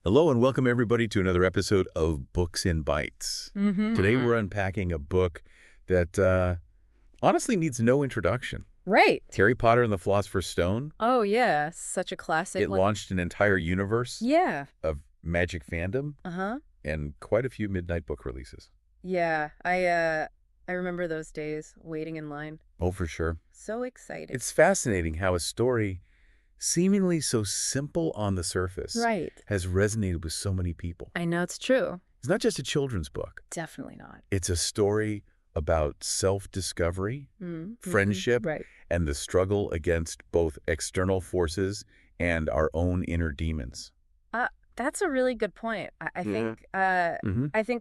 Hello and welcome everybody to another episode of Books in Bytes. Today we're unpacking a book that honestly needs no introduction. Right. Harry Potter and the Philosopher's Stone. Oh, yeah. Such a classic. It launched an entire universe of magic fandom and quite a few midnight book releases. Yeah. I remember those days waiting in line. Oh, for sure. So excited. It's fascinating how a story seemingly so simple on the surface has resonated with so many people. I know it's true. It's not just a children's book. Definitely not. It's a story about self-discovery, friendship, and the struggle against both external forces and our own inner demons. That's a really good point. I think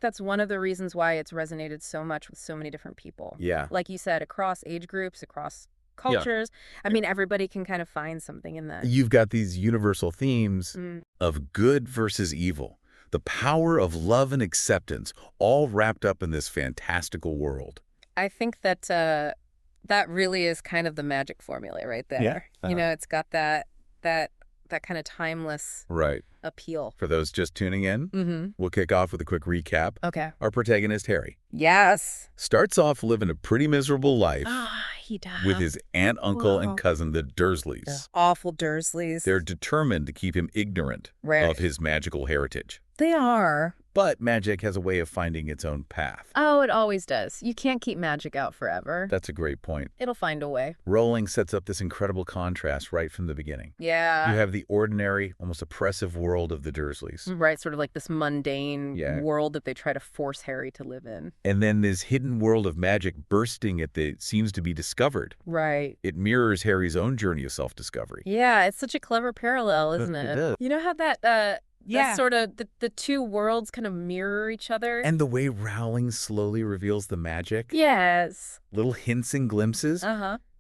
that's one of the reasons why it's resonated so much with so many different people. Yeah. Like you said, across age groups, across cultures. I mean, everybody can kind of find something in that. You've got these universal themes of good versus evil, the power of love and acceptance, all wrapped up in this fantastical world. I think that that really is kind of the magic formula right there. Yeah. You know, it's got that kind of timeless appeal. For those just tuning in, we'll kick off with a quick recap. Okay. Our protagonist, Harry, starts off living a pretty miserable life He does. with his aunt, uncle, and cousin, the Dursleys. The awful Dursleys. They're determined to keep him ignorant of his magical heritage. They are. But magic has a way of finding its own path. Oh, it always does. You can't keep magic out forever. That's a great point. It'll find a way. Rowling sets up this incredible contrast right from the beginning. Yeah. You have the ordinary, almost oppressive world of the Dursleys. Right, sort of like this mundane world that they try to force Harry to live in. And then this hidden world of magic bursting at the seems to be discovered. Right. It mirrors Harry's own journey of self-discovery. Yeah, it's such a clever parallel, isn't it? It is. You know how that sort of the two worlds kind of mirror each other? And the way Rowling slowly reveals the magic. Yes. Little hints and glimpses.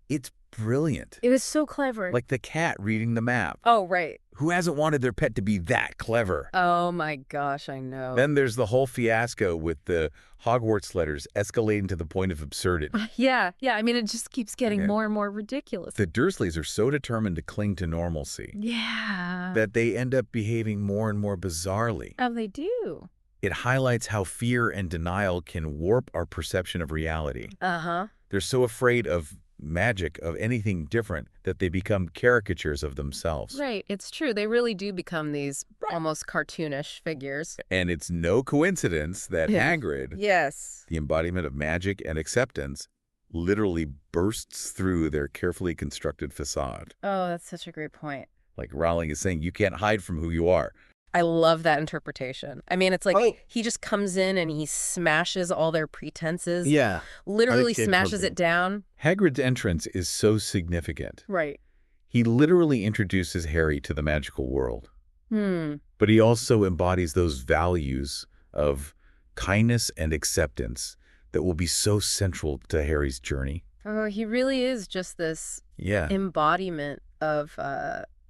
It's brilliant. It was so clever. Like the cat reading the map. Oh, right. Who hasn't wanted their pet to be that clever? Oh, my gosh, I know. Then there's the whole fiasco with the Hogwarts letters escalating to the point of absurdity. Yeah. I mean, it just keeps getting more and more ridiculous. The Dursleys are so determined to cling to normalcy. Yeah. That they end up behaving more and more bizarrely. Oh, they do. It highlights how fear and denial can warp our perception of reality. They're so afraid of magic, of anything different, that they become caricatures of themselves. Right, it's true. They really do become these almost cartoonish figures. And it's no coincidence that Hagrid, yes, the embodiment of magic and acceptance, literally bursts through their carefully constructed facade. Oh, that's such a great point. Like Rowling is saying, you can't hide from who you are. I love that interpretation. I mean, it's like he just comes in and he smashes all their pretenses. Yeah. Literally smashes it down. Hagrid's entrance is so significant. Right. He literally introduces Harry to the magical world. But he also embodies those values of kindness and acceptance that will be so central to Harry's journey. Oh, he really is just this embodiment of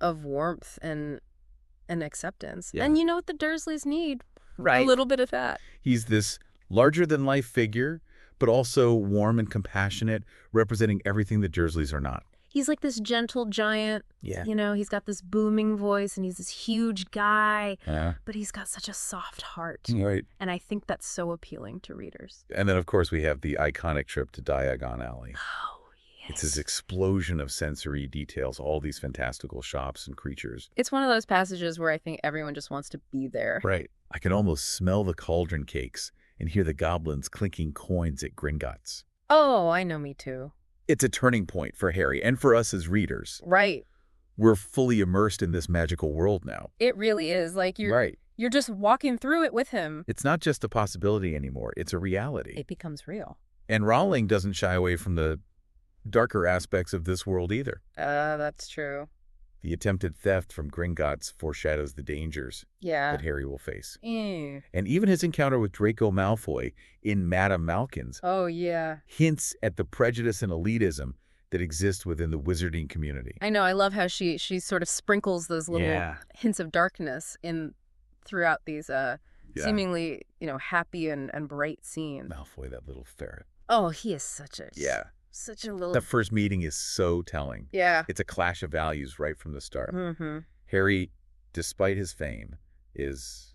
warmth and acceptance. And you know what the Dursleys need? Right. A little bit of that. He's this larger-than-life figure, but also warm and compassionate, representing everything the Dursleys are not. He's like this gentle giant. Yeah. You know, he's got this booming voice, and he's this huge guy. Yeah. But he's got such a soft heart. Right. And I think that's so appealing to readers. And then, of course, we have the iconic trip to Diagon Alley. Oh, it's this explosion of sensory details, all these fantastical shops and creatures. It's one of those passages where I think everyone just wants to be there. Right. I can almost smell the cauldron cakes and hear the goblins clinking coins at Gringotts. Oh, I know, me too. It's a turning point for Harry and for us as readers. Right. We're fully immersed in this magical world now. It really is. Like you're just walking through it with him. It's not just a possibility anymore. It's a reality. It becomes real. And Rowling doesn't shy away from the darker aspects of this world either. That's true. The attempted theft from Gringotts foreshadows the dangers that Harry will face. And even his encounter with Draco Malfoy in Madame Malkin's hints at the prejudice and elitism that exist within the wizarding community. I know. I love how she sort of sprinkles those little hints of darkness in throughout these seemingly, happy and bright scenes. Malfoy, that little ferret. Oh, he is such a Such a little... The first meeting is so telling. Yeah. It's a clash of values right from the start. Mm-hmm. Harry, despite his fame, is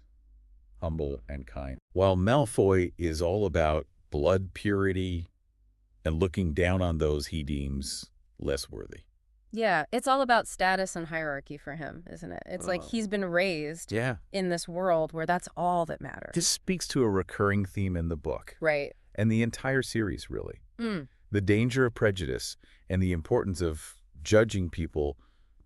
humble and kind, while Malfoy is all about blood purity and looking down on those he deems less worthy. Yeah, it's all about status and hierarchy for him, isn't it? It's like he's been raised in this world where that's all that matters. This speaks to a recurring theme in the book. Right. And the entire series, really. The danger of prejudice and the importance of judging people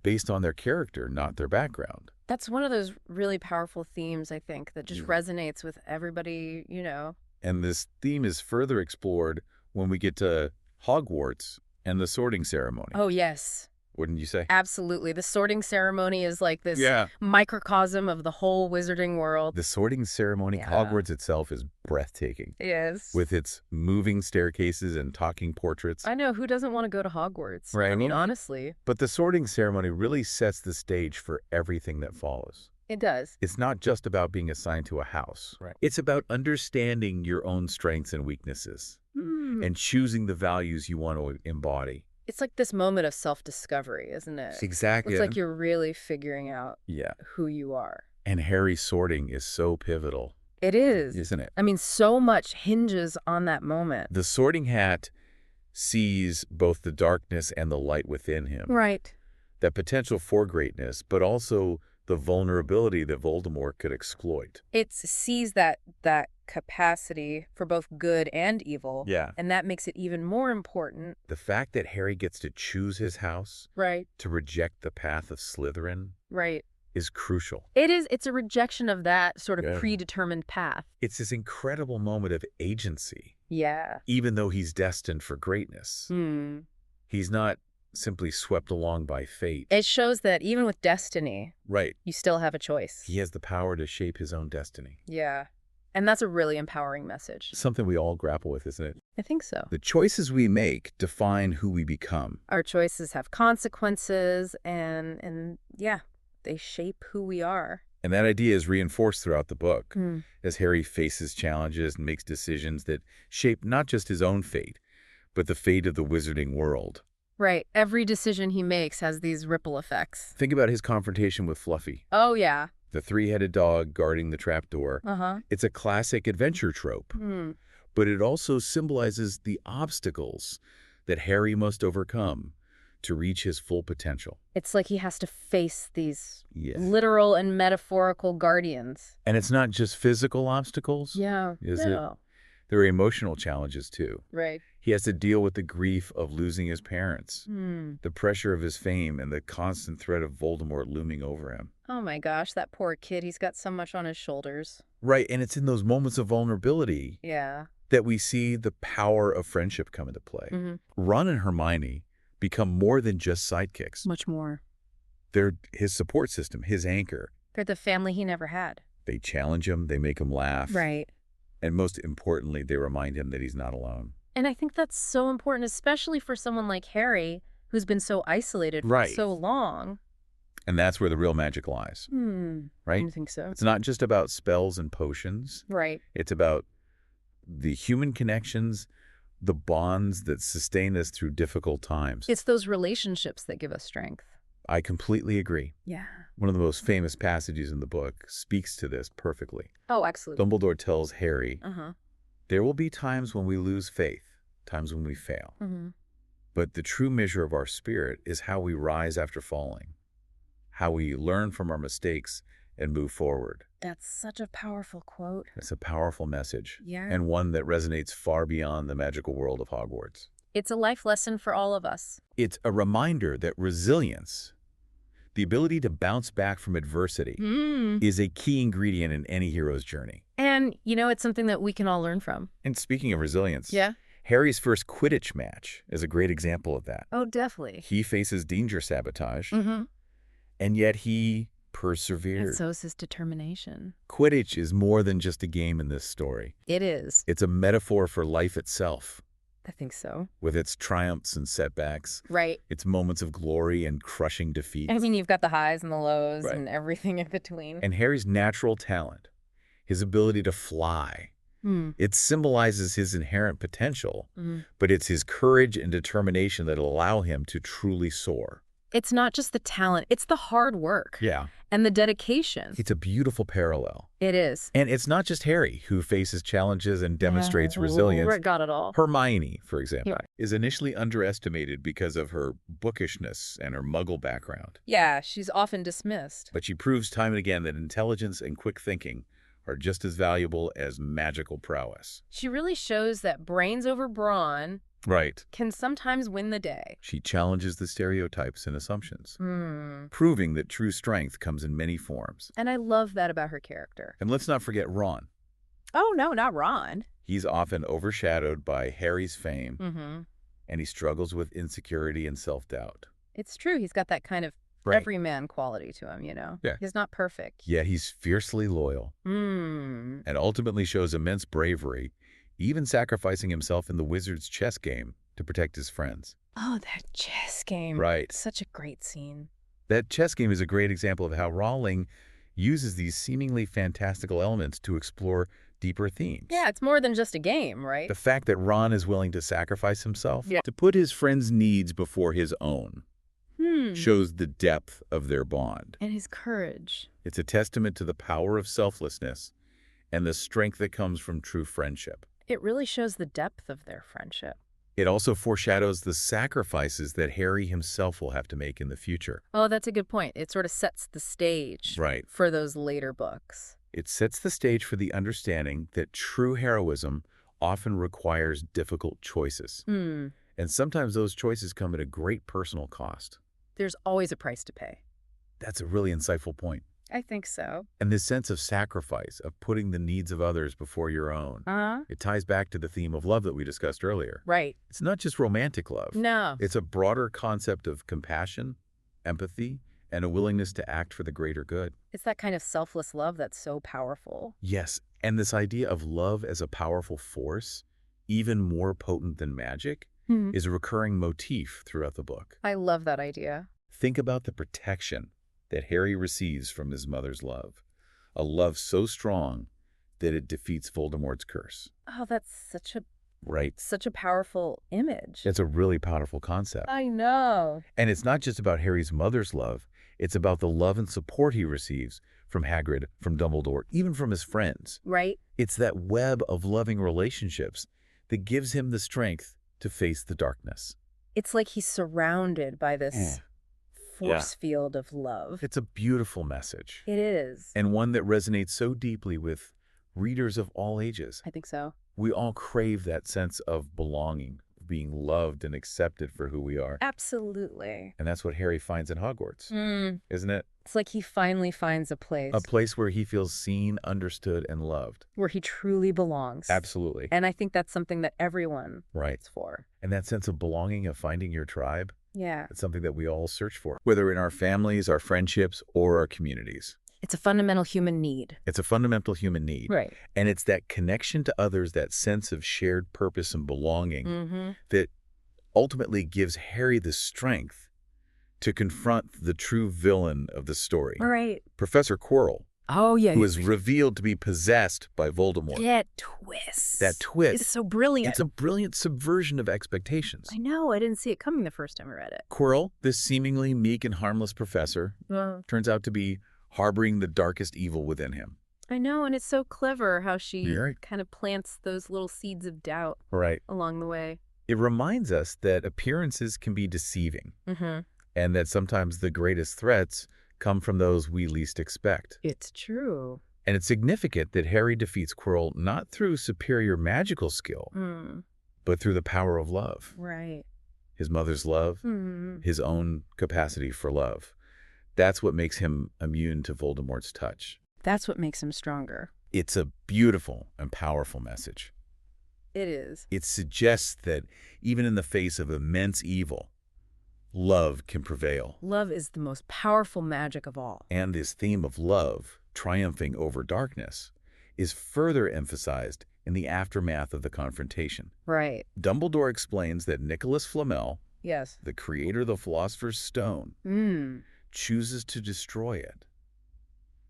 based on their character, not their background. That's one of those really powerful themes, I think, that just resonates with everybody, you know. And this theme is further explored when we get to Hogwarts and the sorting ceremony. Oh, yes. Wouldn't you say? Absolutely. The sorting ceremony is like this microcosm of the whole wizarding world. The sorting ceremony, Hogwarts itself is breathtaking. Yes. With its moving staircases and talking portraits. I know. Who doesn't want to go to Hogwarts? Right. I mean, honestly. But the sorting ceremony really sets the stage for everything that follows. It does. It's not just about being assigned to a house. Right. It's about understanding your own strengths and weaknesses and choosing the values you want to embody. It's like this moment of self-discovery, isn't it? Exactly. It's like you're really figuring out who you are. And Harry's sorting is so pivotal. It is. Isn't it? I mean, so much hinges on that moment. The sorting hat sees both the darkness and the light within him. Right. That potential for greatness, but also the vulnerability that Voldemort could exploit. It sees that capacity for both good and evil. Yeah. And that makes it even more important. The fact that Harry gets to choose his house, to reject the path of Slytherin, is crucial. It is. It's a rejection of that sort of predetermined path. It's this incredible moment of agency. Yeah. Even though he's destined for greatness. He's not simply swept along by fate. It shows that even with destiny, you still have a choice. He has the power to shape his own destiny. Yeah. And that's a really empowering message. Something we all grapple with, isn't it? I think so. The choices we make define who we become. Our choices have consequences and yeah, they shape who we are. And that idea is reinforced throughout the book as Harry faces challenges and makes decisions that shape not just his own fate, but the fate of the wizarding world. Right. Every decision he makes has these ripple effects. Think about his confrontation with Fluffy. Oh, yeah. The three-headed dog guarding the trapdoor. It's a classic adventure trope. But it also symbolizes the obstacles that Harry must overcome to reach his full potential. It's like he has to face these literal and metaphorical guardians. And it's not just physical obstacles. Is it? There are emotional challenges, too. Right. He has to deal with the grief of losing his parents, the pressure of his fame, and the constant threat of Voldemort looming over him. Oh my gosh, that poor kid. He's got so much on his shoulders. Right, and it's in those moments of vulnerability that we see the power of friendship come into play. Ron and Hermione become more than just sidekicks. Much more. They're his support system, his anchor. They're the family he never had. They challenge him, they make him laugh. Right. And most importantly, they remind him that he's not alone. And I think that's so important, especially for someone like Harry, who's been so isolated for so long. And that's where the real magic lies. Right? I think so. It's not just about spells and potions. Right. It's about the human connections, the bonds that sustain us through difficult times. It's those relationships that give us strength. I completely agree. Yeah. One of the most famous passages in the book speaks to this perfectly. Oh, absolutely. Dumbledore tells Harry, there will be times when we lose faith, times when we fail. But the true measure of our spirit is how we rise after falling, how we learn from our mistakes and move forward. That's such a powerful quote. It's a powerful message. Yeah. And one that resonates far beyond the magical world of Hogwarts. It's a life lesson for all of us. It's a reminder that resilience, the ability to bounce back from adversity, is a key ingredient in any hero's journey. And, you know, it's something that we can all learn from. And speaking of resilience, Harry's first Quidditch match is a great example of that. Oh, definitely. He faces danger sabotage, and yet he persevered. And so is his determination. Quidditch is more than just a game in this story. It is. It's a metaphor for life itself. I think so. With its triumphs and setbacks. Right. Its moments of glory and crushing defeat. I mean, you've got the highs and the lows and everything in between. And Harry's natural talent, his ability to fly, it symbolizes his inherent potential, but it's his courage and determination that allow him to truly soar. It's not just the talent, it's the hard work. Yeah. And the dedication. It's a beautiful parallel. It is. And it's not just Harry who faces challenges and demonstrates resilience. Got it all. Hermione, for example, is initially underestimated because of her bookishness and her muggle background. Yeah, she's often dismissed. But she proves time and again that intelligence and quick thinking are just as valuable as magical prowess. She really shows that brains over brawn can sometimes win the day. She challenges the stereotypes and assumptions, proving that true strength comes in many forms. And I love that about her character. And let's not forget Ron. Oh, no, not Ron. He's often overshadowed by Harry's fame, and he struggles with insecurity and self-doubt. It's true. He's got that kind of everyman quality to him, Yeah. He's not perfect. Yeah, he's fiercely loyal and ultimately shows immense bravery, even sacrificing himself in the wizard's chess game to protect his friends. Oh, that chess game. Right. Such a great scene. That chess game is a great example of how Rowling uses these seemingly fantastical elements to explore deeper themes. Yeah, it's more than just a game, right? The fact that Ron is willing to sacrifice himself to put his friends' needs before his own shows the depth of their bond. And his courage. It's a testament to the power of selflessness and the strength that comes from true friendship. It really shows the depth of their friendship. It also foreshadows the sacrifices that Harry himself will have to make in the future. Oh, that's a good point. It sort of sets the stage for those later books. It sets the stage for the understanding that true heroism often requires difficult choices. And sometimes those choices come at a great personal cost. There's always a price to pay. That's a really insightful point. I think so. And this sense of sacrifice, of putting the needs of others before your own, it ties back to the theme of love that we discussed earlier. Right. It's not just romantic love. No. It's a broader concept of compassion, empathy, and a willingness to act for the greater good. It's that kind of selfless love that's so powerful. Yes, and this idea of love as a powerful force, even more potent than magic, is a recurring motif throughout the book. I love that idea. Think about the protection that Harry receives from his mother's love, a love so strong that it defeats Voldemort's curse. Oh, that's such a powerful image. It's a really powerful concept. I know. And it's not just about Harry's mother's love, it's about the love and support he receives from Hagrid, from Dumbledore, even from his friends. Right. It's that web of loving relationships that gives him the strength to face the darkness. It's like he's surrounded by this force field of love. It's a beautiful message. It is. And one that resonates so deeply with readers of all ages. I think so. We all crave that sense of belonging, being loved and accepted for who we are. Absolutely. And that's what Harry finds in Hogwarts, isn't it? It's like he finally finds a place. A place where he feels seen, understood, and loved. Where he truly belongs. Absolutely. And I think that's something that everyone waits for. And that sense of belonging, of finding your tribe, yeah, it's something that we all search for, whether in our families, our friendships, or our communities. It's a fundamental human need. It's a fundamental human need. Right. And it's that connection to others, that sense of shared purpose and belonging that ultimately gives Harry the strength to confront the true villain of the story. Right. Professor Quirrell. Oh, yeah. Who is revealed to be possessed by Voldemort. That twist. That twist. It's so brilliant. It's a brilliant subversion of expectations. I know. I didn't see it coming the first time I read it. Quirrell, this seemingly meek and harmless professor, turns out to be harboring the darkest evil within him. I know, and it's so clever how she kind of plants those little seeds of doubt along the way. It reminds us that appearances can be deceiving, and that sometimes the greatest threats come from those we least expect. It's true. And it's significant that Harry defeats Quirrell not through superior magical skill, but through the power of love. Right. His mother's love, his own capacity for love. That's what makes him immune to Voldemort's touch. That's what makes him stronger. It's a beautiful and powerful message. It is. It suggests that even in the face of immense evil, love can prevail. Love is the most powerful magic of all. And this theme of love, triumphing over darkness, is further emphasized in the aftermath of the confrontation. Right. Dumbledore explains that Nicholas Flamel, yes, the creator of the Philosopher's Stone, chooses to destroy it,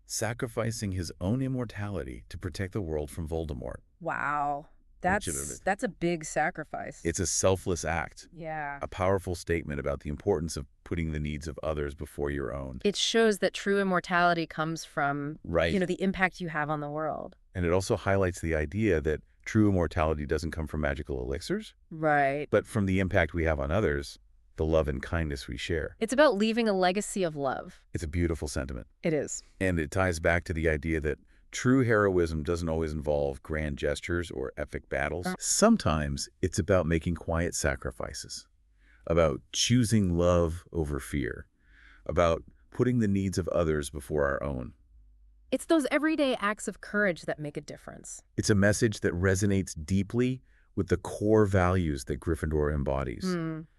sacrificing his own immortality to protect the world from Voldemort. Wow. That's a big sacrifice. It's a selfless act. Yeah. A powerful statement about the importance of putting the needs of others before your own. It shows that true immortality comes from, Right. the impact you have on the world. And it also highlights the idea that true immortality doesn't come from magical elixirs, Right. but from the impact we have on others, the love and kindness we share. It's about leaving a legacy of love. It's a beautiful sentiment. It is. And it ties back to the idea that true heroism doesn't always involve grand gestures or epic battles. Sometimes it's about making quiet sacrifices, about choosing love over fear, about putting the needs of others before our own. It's those everyday acts of courage that make a difference. It's a message that resonates deeply with the core values that Gryffindor embodies: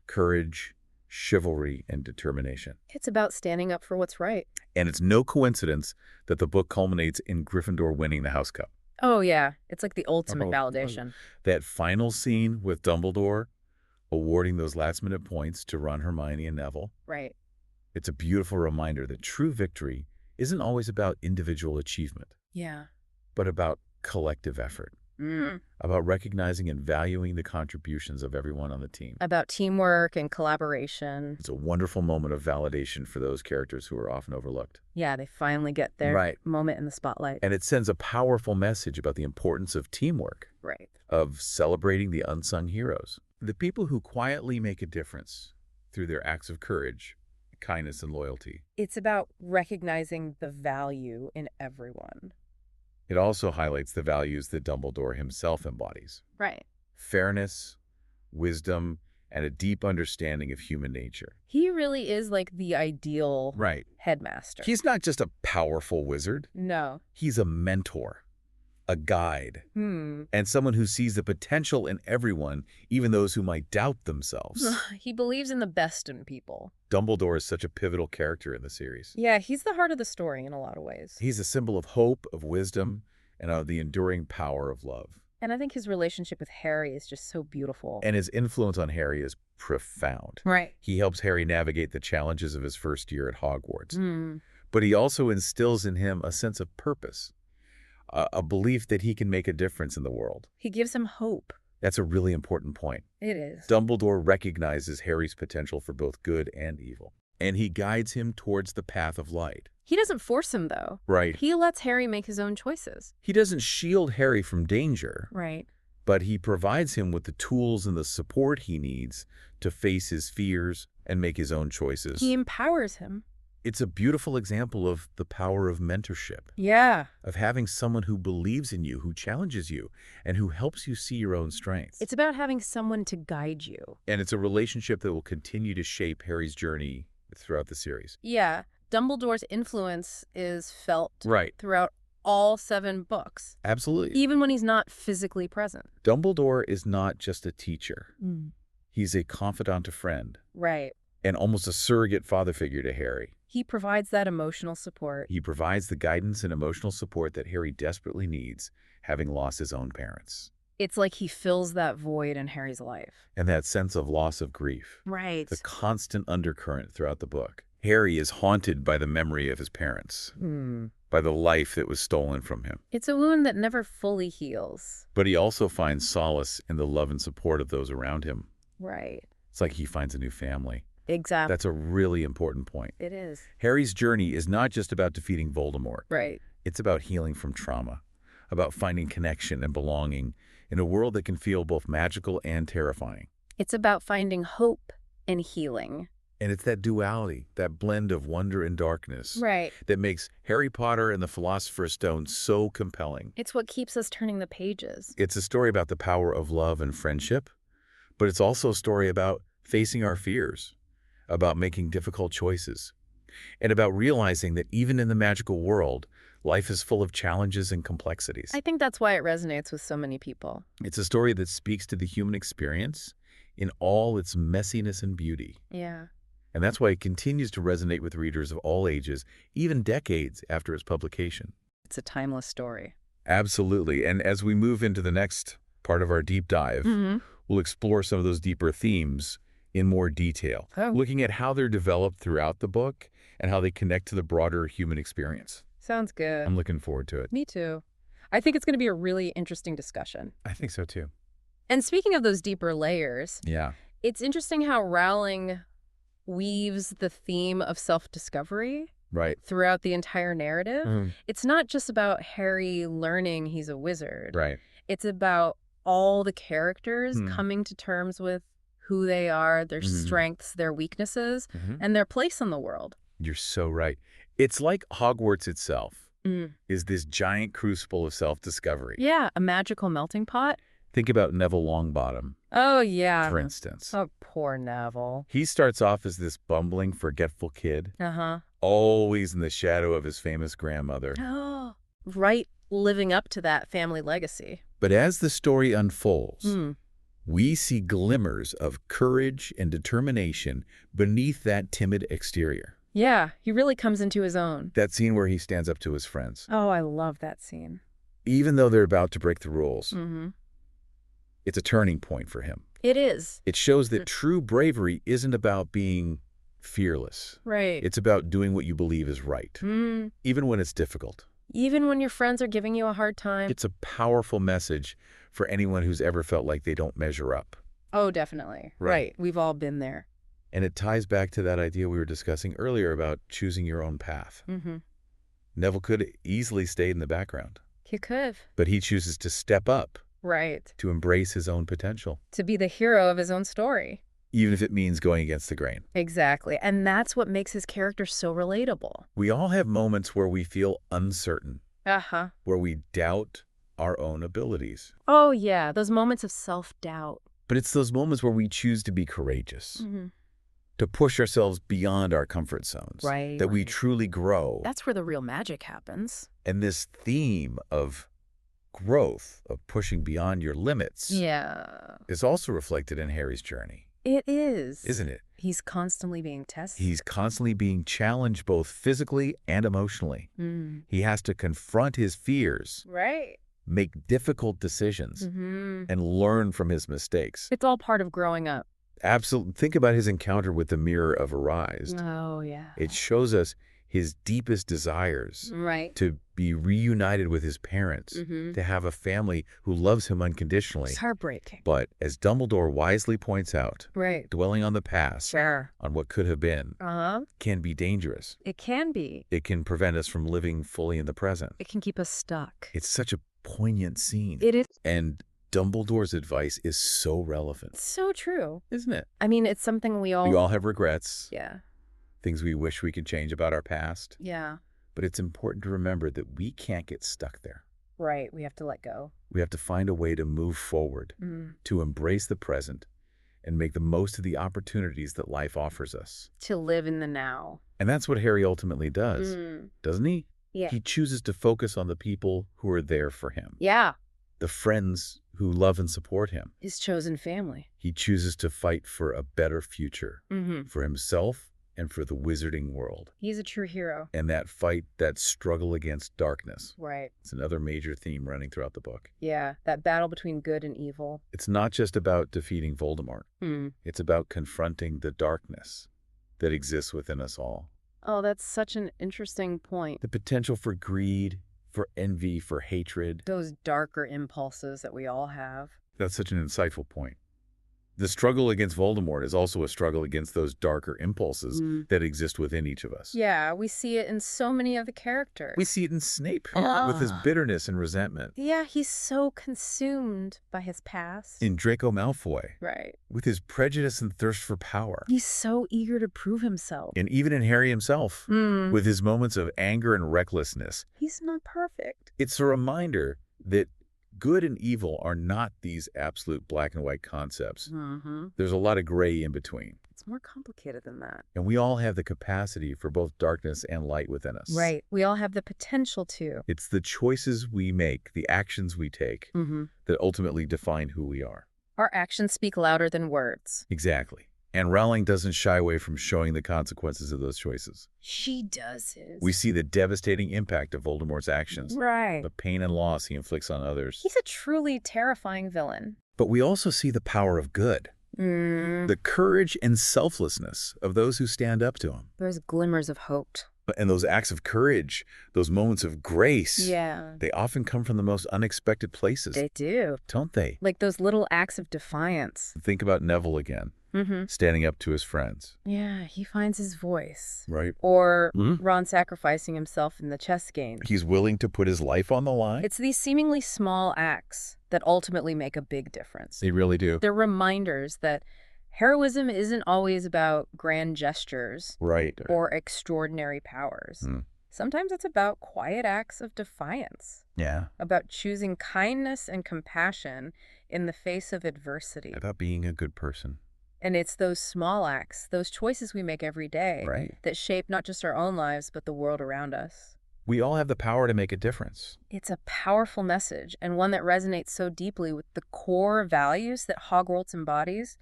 courage, chivalry, and determination. It's about standing up for what's right. And it's no coincidence that the book culminates in Gryffindor winning the House Cup. Oh, yeah. It's like the ultimate validation. That final scene with Dumbledore awarding those last-minute points to Ron, Hermione, and Neville. Right. It's a beautiful reminder that true victory isn't always about individual achievement. Yeah. But about collective effort. About recognizing and valuing the contributions of everyone on the team. About teamwork and collaboration. It's a wonderful moment of validation for those characters who are often overlooked. Yeah, they finally get their moment in the spotlight. And it sends a powerful message about the importance of teamwork. Right. Of celebrating the unsung heroes. The people who quietly make a difference through their acts of courage, kindness, and loyalty. It's about recognizing the value in everyone. It also highlights the values that Dumbledore himself embodies. Right. Fairness, wisdom, and a deep understanding of human nature. He really is like the ideal headmaster. He's not just a powerful wizard. No. He's a mentor, a guide, and someone who sees the potential in everyone, even those who might doubt themselves. He believes in the best in people. Dumbledore is such a pivotal character in the series. Yeah, he's the heart of the story in a lot of ways. He's a symbol of hope, of wisdom, and of the enduring power of love. And I think his relationship with Harry is just so beautiful. And his influence on Harry is profound. Right. He helps Harry navigate the challenges of his first year at Hogwarts. But he also instills in him a sense of purpose, a belief that he can make a difference in the world. He gives him hope. That's a really important point. It is. Dumbledore recognizes Harry's potential for both good and evil, and he guides him towards the path of light. He doesn't force him, though. Right. He lets Harry make his own choices. He doesn't shield Harry from danger. Right. But he provides him with the tools and the support he needs to face his fears and make his own choices. He empowers him. It's a beautiful example of the power of mentorship. Yeah. Of having someone who believes in you, who challenges you, and who helps you see your own strengths. It's about having someone to guide you. And it's a relationship that will continue to shape Harry's journey throughout the series. Yeah. Dumbledore's influence is felt throughout all 7 books. Absolutely. Even when he's not physically present. Dumbledore is not just a teacher. He's a confidant, a friend. Right. And almost a surrogate father figure to Harry. He provides that emotional support. He provides the guidance and emotional support that Harry desperately needs, having lost his own parents. It's like he fills that void in Harry's life. And that sense of loss of grief. Right. The constant undercurrent throughout the book. Harry is haunted by the memory of his parents. By the life that was stolen from him. It's a wound that never fully heals. But he also finds solace in the love and support of those around him. Right. It's like he finds a new family. Exactly. That's a really important point. It is. Harry's journey is not just about defeating Voldemort. Right. It's about healing from trauma, about finding connection and belonging in a world that can feel both magical and terrifying. It's about finding hope and healing. And it's that duality, that blend of wonder and darkness, right, that makes Harry Potter and the Philosopher's Stone so compelling. It's what keeps us turning the pages. It's a story about the power of love and friendship, but it's also a story about facing our fears, about making difficult choices, and about realizing that even in the magical world, life is full of challenges and complexities. I think that's why it resonates with so many people. It's a story that speaks to the human experience in all its messiness and beauty. Yeah. And that's why it continues to resonate with readers of all ages, even decades after its publication. It's a timeless story. Absolutely. And as we move into the next part of our deep dive, we'll explore some of those deeper themes in more detail, looking at how they're developed throughout the book and how they connect to the broader human experience. Sounds good. I'm looking forward to it. Me too. I think it's going to be a really interesting discussion. I think so, too. And speaking of those deeper layers, yeah, it's interesting how Rowling weaves the theme of self-discovery throughout the entire narrative. It's not just about Harry learning he's a wizard. It's about all the characters coming to terms with who they are, their strengths, their weaknesses, and their place in the world. You're so right. It's like Hogwarts itself is this giant crucible of self-discovery. Yeah, a magical melting pot. Think about Neville Longbottom. Oh, yeah. For instance. Oh, poor Neville. He starts off as this bumbling, forgetful kid, always in the shadow of his famous grandmother. Oh, right, living up to that family legacy. But as the story unfolds, we see glimmers of courage and determination beneath that timid exterior. Yeah, he really comes into his own. That scene where he stands up to his friends. Oh, I love that scene. Even though they're about to break the rules, it's a turning point for him. It is. It shows that true bravery isn't about being fearless. Right. It's about doing what you believe is right, even when it's difficult. Even when your friends are giving you a hard time. It's a powerful message for anyone who's ever felt like they don't measure up. Oh, definitely. Right. We've all been there. And it ties back to that idea we were discussing earlier about choosing your own path. Neville could easily stay in the background. He could. But he chooses to step up. Right. To embrace his own potential. To be the hero of his own story. Even if it means going against the grain. Exactly. And that's what makes his character so relatable. We all have moments where we feel uncertain. Where we doubt our own abilities. Oh, yeah. Those moments of self-doubt. But it's those moments where we choose to be courageous. To push ourselves beyond our comfort zones. That we truly grow. That's where the real magic happens. And this theme of growth, of pushing beyond your limits, is also reflected in Harry's journey. It is. Isn't it? He's constantly being tested. He's constantly being challenged both physically and emotionally. He has to confront his fears. Make difficult decisions. And learn from his mistakes. It's all part of growing up. Absolutely. Think about his encounter with the Mirror of Arise. Oh, yeah. It shows us his deepest desires. To be reunited with his parents. To have a family who loves him unconditionally. It's heartbreaking. But as Dumbledore wisely points out, dwelling on the past, on what could have been, can be dangerous. It can be. It can prevent us from living fully in the present. It can keep us stuck. It's such a poignant scene. It is. And Dumbledore's advice is so relevant. So true. Isn't it? I mean, it's something we all have regrets. Yeah. Things we wish we could change about our past. Yeah. But it's important to remember that we can't get stuck there. Right. We have to let go. We have to find a way to move forward, to embrace the present, and make the most of the opportunities that life offers us. To live in the now. And that's what Harry ultimately does, doesn't he? Yeah. He chooses to focus on the people who are there for him. Yeah. The friends who love and support him. His chosen family. He chooses to fight for a better future for himself and for the wizarding world. He's a true hero. And that fight, that struggle against darkness. Right. It's another major theme running throughout the book. Yeah, that battle between good and evil. It's not just about defeating Voldemort. It's about confronting the darkness that exists within us all. Oh, that's such an interesting point. The potential for greed, for envy, for hatred. Those darker impulses that we all have. That's such an insightful point. The struggle against Voldemort is also a struggle against those darker impulses that exist within each of us. Yeah, we see it in so many of the characters. We see it in Snape with his bitterness and resentment. Yeah, he's so consumed by his past. In Draco Malfoy. Right. With his prejudice and thirst for power. He's so eager to prove himself. And even in Harry himself, with his moments of anger and recklessness. He's not perfect. It's a reminder that good and evil are not these absolute black and white concepts. There's a lot of gray in between. It's more complicated than that. And we all have the capacity for both darkness and light within us. Right. We all have the potential to. It's the choices we make, the actions we take, that ultimately define who we are. Our actions speak louder than words. Exactly. And Rowling doesn't shy away from showing the consequences of those choices. She doesn't. We see the devastating impact of Voldemort's actions. Right. The pain and loss he inflicts on others. He's a truly terrifying villain. But we also see the power of good. The courage and selflessness of those who stand up to him. There's glimmers of hope. And those acts of courage, those moments of grace, Yeah. they often come from the most unexpected places. They do. Don't they? Like those little acts of defiance. Think about Neville again, standing up to his friends. Yeah, he finds his voice. Right. Or Ron sacrificing himself in the chess game. He's willing to put his life on the line. It's these seemingly small acts that ultimately make a big difference. They really do. They're reminders that heroism isn't always about grand gestures or extraordinary powers. Sometimes it's about quiet acts of defiance. Yeah. About choosing kindness and compassion in the face of adversity. About being a good person. And it's those small acts, those choices we make every day that shape not just our own lives, but the world around us. We all have the power to make a difference. It's a powerful message, and one that resonates so deeply with the core values that Hogwarts embodies.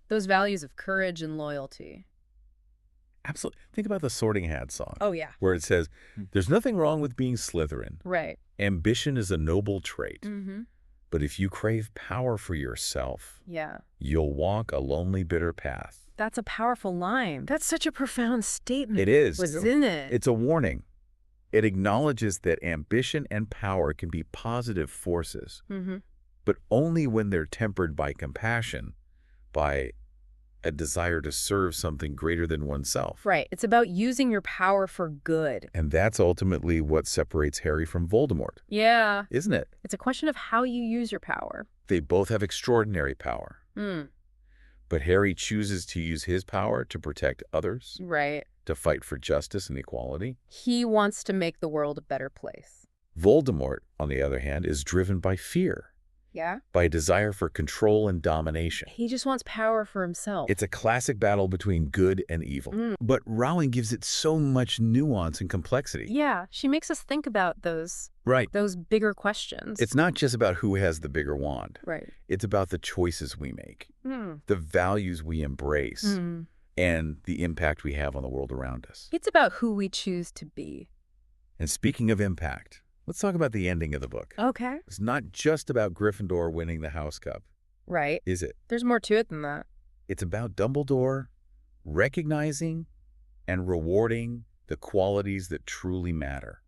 Those values of courage and loyalty. Absolutely. Think about the Sorting Hat song. Oh, yeah. Where it says, there's nothing wrong with being Slytherin. Right. Ambition is a noble trait. But if you crave power for yourself, you'll walk a lonely, bitter path. That's a powerful line. That's such a profound statement. It is. Isn't it? It's a warning. It acknowledges that ambition and power can be positive forces, but only when they're tempered by compassion, by a desire to serve something greater than oneself. Right. It's about using your power for good. And that's ultimately what separates Harry from Voldemort. Yeah. Isn't it? It's a question of how you use your power. They both have extraordinary power. But Harry chooses to use his power to protect others. Right. To fight for justice and equality. He wants to make the world a better place. Voldemort, on the other hand, is driven by fear. Yeah? By a desire for control and domination. He just wants power for himself. It's a classic battle between good and evil. But Rowling gives it so much nuance and complexity. Yeah, she makes us think about those bigger questions. It's not just about who has the bigger wand. Right. It's about the choices we make, the values we embrace, and the impact we have on the world around us. It's about who we choose to be. And speaking of impact, let's talk about the ending of the book. Okay. It's not just about Gryffindor winning the House Cup. Right. Is it? There's more to it than that. It's about Dumbledore recognizing and rewarding the qualities that truly matter.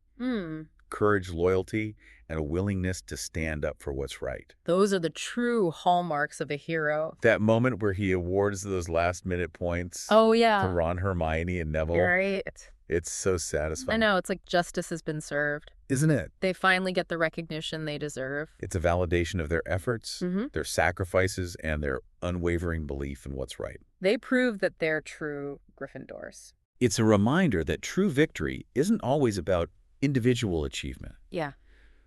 Courage, loyalty, and a willingness to stand up for what's right. Those are the true hallmarks of a hero. That moment where he awards those last-minute points to Ron, Hermione, and Neville. Right. It's so satisfying. I know. It's like justice has been served. Isn't it? They finally get the recognition they deserve. It's a validation of their efforts, their sacrifices, and their unwavering belief in what's right. They prove that they're true Gryffindors. It's a reminder that true victory isn't always about individual achievement. Yeah.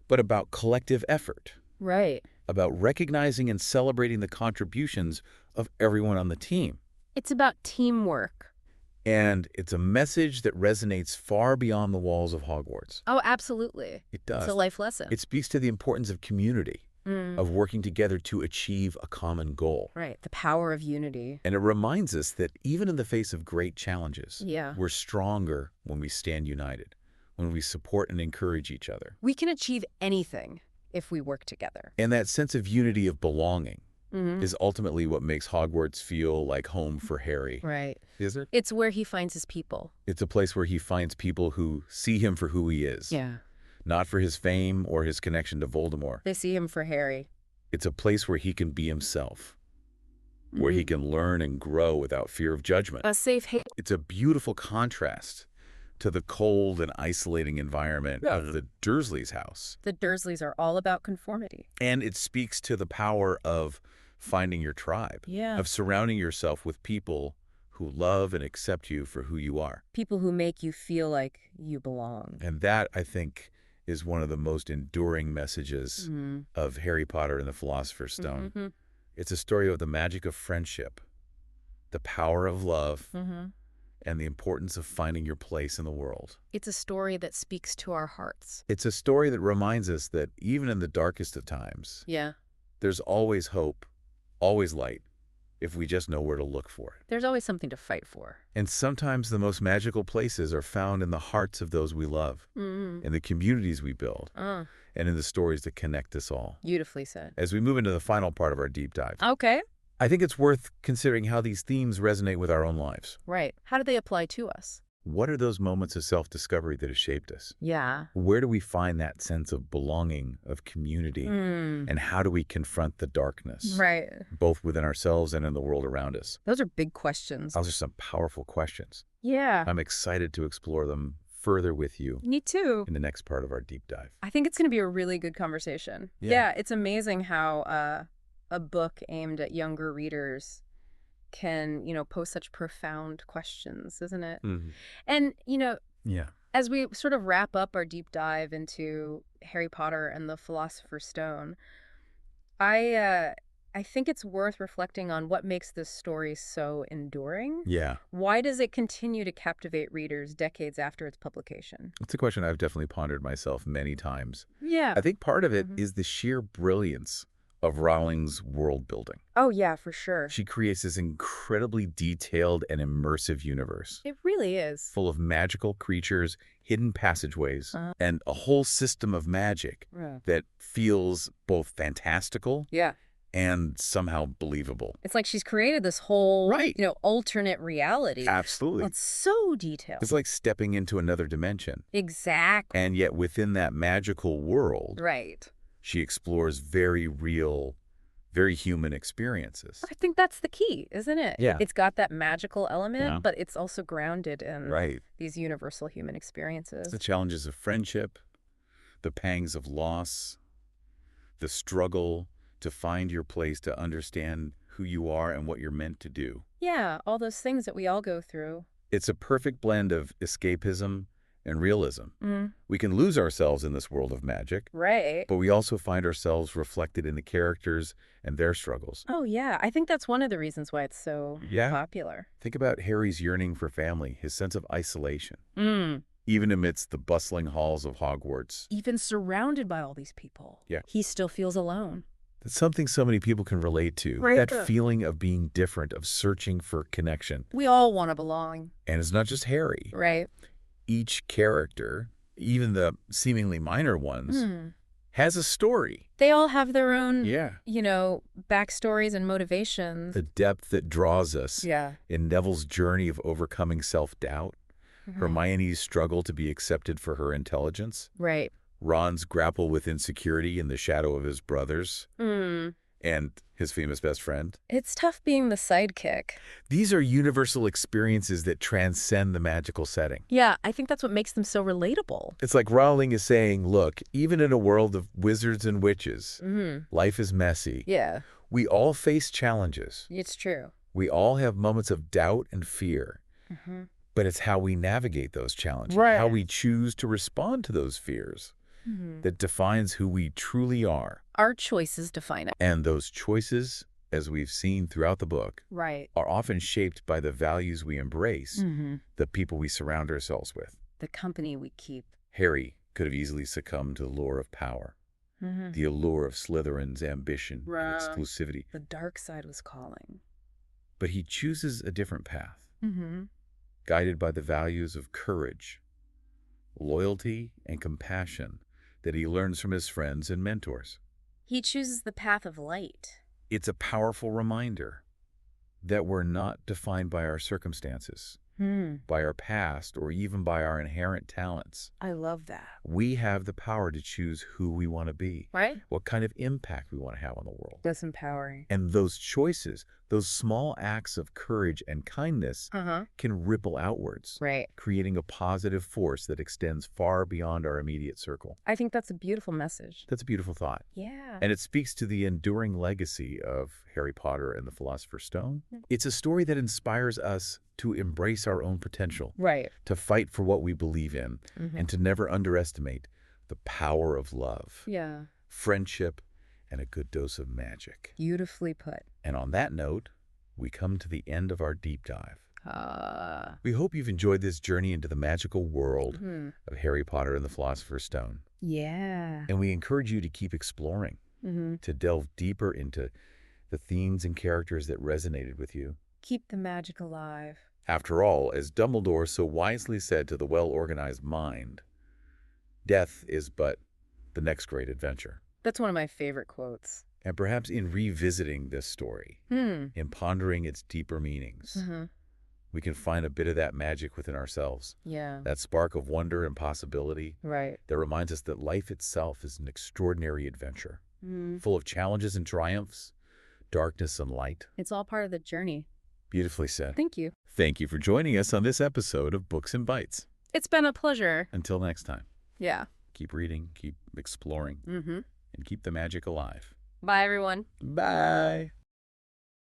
But about collective effort. Right. About recognizing and celebrating the contributions of everyone on the team. It's about teamwork. And it's a message that resonates far beyond the walls of Hogwarts. Oh, absolutely. It does. It's a life lesson. It speaks to the importance of community, of working together to achieve a common goal. Right. The power of unity. And it reminds us that even in the face of great challenges, yeah, we're stronger when we stand united, when we support and encourage each other. We can achieve anything if we work together. And that sense of unity of belonging is ultimately what makes Hogwarts feel like home for Harry. Right. Is it? It's where he finds his people. It's a place where he finds people who see him for who he is. Yeah. Not for his fame or his connection to Voldemort. They see him for Harry. It's a place where he can be himself, where he can learn and grow without fear of judgment. A safe haven. It's a beautiful contrast to the cold and isolating environment of the Dursleys' house. The Dursleys are all about conformity. And it speaks to the power of finding your tribe, of surrounding yourself with people who love and accept you for who you are. People who make you feel like you belong. And that, I think, is one of the most enduring messages of Harry Potter and the Philosopher's Stone. It's a story of the magic of friendship, the power of love, and the importance of finding your place in the world. It's a story that speaks to our hearts. It's a story that reminds us that even in the darkest of times, there's always hope, always light, if we just know where to look for it. There's always something to fight for. And sometimes the most magical places are found in the hearts of those we love, in the communities we build, and in the stories that connect us all. Beautifully said. As we move into the final part of our deep dive, okay, I think it's worth considering how these themes resonate with our own lives. Right. How do they apply to us? What are those moments of self-discovery that have shaped us? Yeah. Where do we find that sense of belonging, of community? And how do we confront the darkness? Right. Both within ourselves and in the world around us? Those are big questions. Those are some powerful questions. Yeah. I'm excited to explore them further with you. Me too. In the next part of our deep dive. I think it's going to be a really good conversation. Yeah, it's amazing how a book aimed at younger readers can, pose such profound questions, isn't it? And, as we sort of wrap up our deep dive into Harry Potter and the Philosopher's Stone, I think it's worth reflecting on what makes this story so enduring. Yeah. Why does it continue to captivate readers decades after its publication? It's a question I've definitely pondered myself many times. Yeah. I think part of it is the sheer brilliance of Rowling's world building. Oh, yeah, for sure. She creates this incredibly detailed and immersive universe. It really is. Full of magical creatures, hidden passageways, and a whole system of magic that feels both fantastical and somehow believable. It's like she's created this whole, alternate reality. Absolutely. It's so detailed. It's like stepping into another dimension. Exactly. And yet within that magical world, she explores very real, very human experiences. I think that's the key, isn't it? Yeah. It's got that magical element, but it's also grounded in these universal human experiences. The challenges of friendship, the pangs of loss, the struggle to find your place, to understand who you are and what you're meant to do. Yeah, all those things that we all go through. It's a perfect blend of escapism and realism. We can lose ourselves in this world of magic. Right. But we also find ourselves reflected in the characters and their struggles. Oh, yeah. I think that's one of the reasons why it's so popular. Think about Harry's yearning for family, his sense of isolation. Even amidst the bustling halls of Hogwarts. Even surrounded by all these people. Yeah. He still feels alone. That's something so many people can relate to. Right. That feeling of being different, of searching for connection. We all want to belong. And it's not just Harry. Right. Each character, even the seemingly minor ones, has a story. They all have their own, backstories and motivations. The depth that draws us in Neville's journey of overcoming self-doubt, Hermione's struggle to be accepted for her intelligence, right? Ron's grapple with insecurity in the shadow of his brothers, and his famous best friend. It's tough being the sidekick. These are universal experiences that transcend the magical setting. Yeah, I think that's what makes them so relatable. It's like Rowling is saying, look, even in a world of wizards and witches, life is messy. Yeah. We all face challenges. It's true. We all have moments of doubt and fear. But it's how we navigate those challenges, how we choose to respond to those fears, that defines who we truly are. Our choices define it. And those choices, as we've seen throughout the book, are often shaped by the values we embrace, the people we surround ourselves with. The company we keep. Harry could have easily succumbed to the lure of power, the allure of Slytherin's ambition and exclusivity. The dark side was calling. But he chooses a different path, guided by the values of courage, loyalty, and compassion that he learns from his friends and mentors. He chooses the path of light. It's a powerful reminder that we're not defined by our circumstances, by our past, or even by our inherent talents. I love that. We have the power to choose who we want to be, right? What kind of impact we want to have on the world. That's empowering. And those choices, those small acts of courage and kindness can ripple outwards, right? Creating a positive force that extends far beyond our immediate circle. I think that's a beautiful message. That's a beautiful thought. Yeah. And it speaks to the enduring legacy of Harry Potter and the Philosopher's Stone. It's a story that inspires us to embrace our own potential, right? To fight for what we believe in, and to never underestimate the power of love, friendship, and a good dose of magic. Beautifully put. And on that note, we come to the end of our deep dive. We hope you've enjoyed this journey into the magical world of Harry Potter and the Philosopher's Stone. Yeah. And we encourage you to keep exploring, to delve deeper into the themes and characters that resonated with you. Keep the magic alive. After all, as Dumbledore so wisely said to the well-organized mind, death is but the next great adventure. That's one of my favorite quotes. And perhaps in revisiting this story, in pondering its deeper meanings, we can find a bit of that magic within ourselves. Yeah. That spark of wonder and possibility. Right. That reminds us that life itself is an extraordinary adventure, full of challenges and triumphs, darkness and light. It's all part of the journey. Beautifully said. Thank you. Thank you for joining us on this episode of Books and Bytes. It's been a pleasure. Until next time. Yeah. Keep reading, keep exploring, and keep the magic alive. Bye, everyone. Bye.